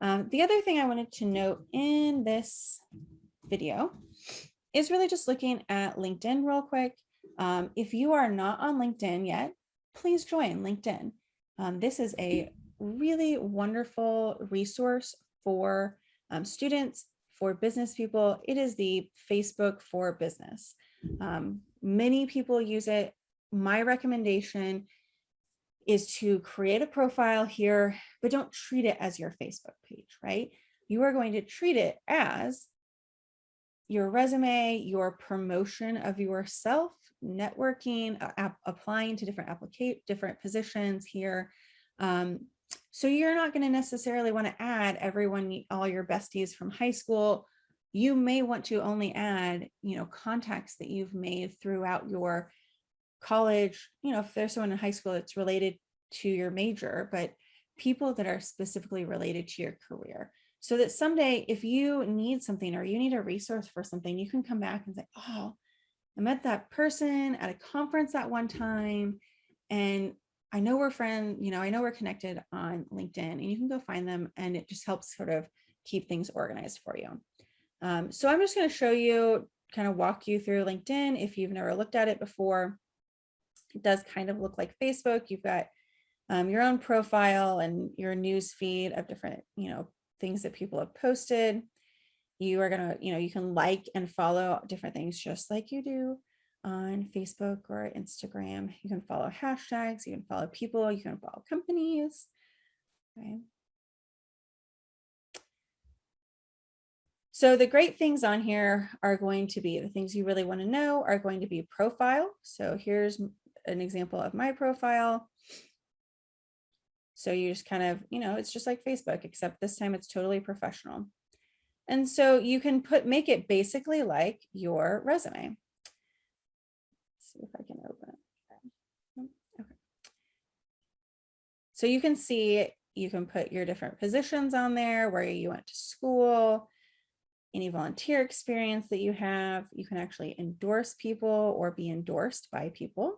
The other thing I wanted to note in this video is really just looking at LinkedIn real quick. If you are not on LinkedIn yet, please join LinkedIn. This is a really wonderful resource for students, for business people. It is the Facebook for business. Many people use it. My recommendation is to create a profile here, but don't treat it as your Facebook page, right? You are going to treat it as your resume, your promotion of yourself, networking, applying to different positions here. So you're not going to necessarily want to add everyone, all your besties from high school. You may want to only add, contacts that you've made throughout your college, if there's someone in high school that's related to your major, but people that are specifically related to your career. So that someday, if you need something or you need a resource for something, you can come back and say, oh, I met that person at a conference that one time, and I know we're friends, I know we're connected on LinkedIn, and you can go find them, and it just helps sort of keep things organized for you. So I'm just going to show you, kind of walk you through LinkedIn if you've never looked at it before. It does kind of look like Facebook. You've got your own profile and your news feed of different, things that people have posted. You are going to, you can like and follow different things just like you do on Facebook or Instagram. You can follow hashtags, you can follow people, you can follow companies. Okay. So the great things on here are going to be the things you really want to know are going to be profile. So here's an example of my profile. So you just kind of, it's just like Facebook, except this time it's totally professional. And so you can make it basically like your resume. Let's see if I can open it. Okay. So you can see, you can put your different positions on there, where you went to school, any volunteer experience that you have. You can actually endorse people or be endorsed by people.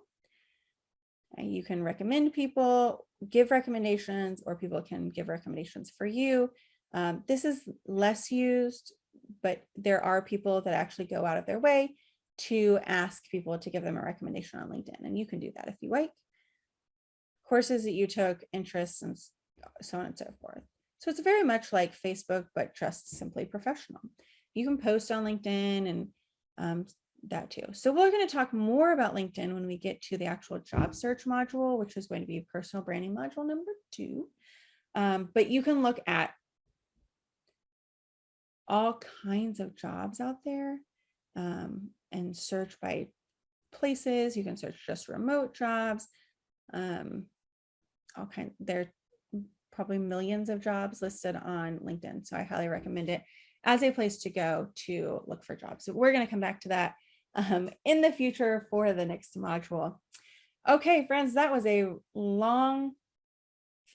You can recommend people, give recommendations, or people can give recommendations for you. This is less used, but there are people that actually go out of their way to ask people to give them a recommendation on LinkedIn, and you can do that if you like. Courses that you took, interests, and so on and so forth. So it's very much like Facebook, but just simply professional. You can post on LinkedIn and that too. So we're going to talk more about LinkedIn when we get to the actual job search module, which is going to be personal branding module number 2. But you can look at all kinds of jobs out there and search by places. You can search just remote jobs. All kinds. There are probably millions of jobs listed on LinkedIn. So I highly recommend it as a place to go to look for jobs. So we're going to come back to that in the future for the next module. Okay, friends, that was a long,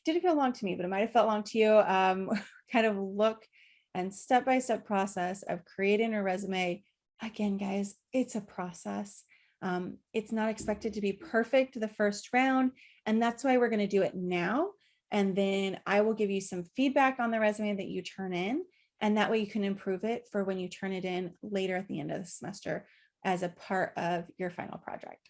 didn't feel long to me, but it might have felt long to you. Kind of look and step-by-step process of creating a resume. Again, guys, it's a process. It's not expected to be perfect the first round, and that's why we're going to do it now. And then I will give you some feedback on the resume that you turn in, and that way you can improve it for when you turn it in later at the end of the semester as a part of your final project.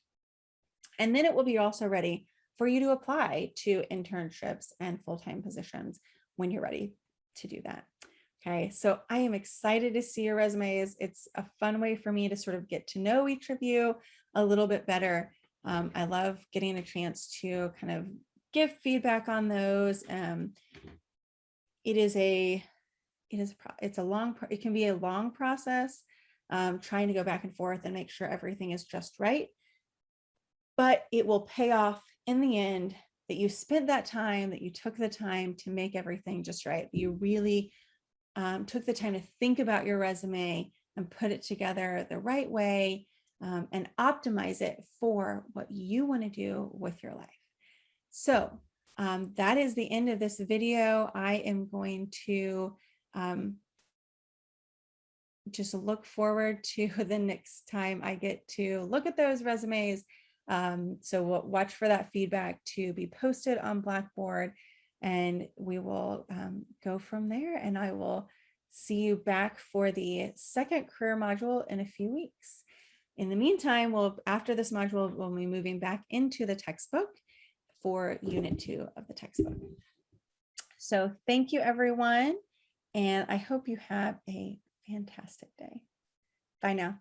And then it will be also ready for you to apply to internships and full-time positions when you're ready to do that. Okay, so I am excited to see your resumes. It's a fun way for me to sort of get to know each of you a little bit better. I love getting a chance to kind of give feedback on those. It can be a long process, trying to go back and forth and make sure everything is just right. But it will pay off in the end, that you spent that time, that you took the time to make everything just right. You really took the time to think about your resume and put it together the right way, and optimize it for what you want to do with your life. So that is the end of this video. I am going to just look forward to the next time I get to look at those resumes. So we'll watch for that feedback to be posted on Blackboard. and we will go from there. And I will see you back for the second career module in a few weeks. In the meantime, after this module, we'll be moving back into the textbook for Unit 2 of the textbook. So thank you, everyone. And I hope you have a fantastic day. Bye now.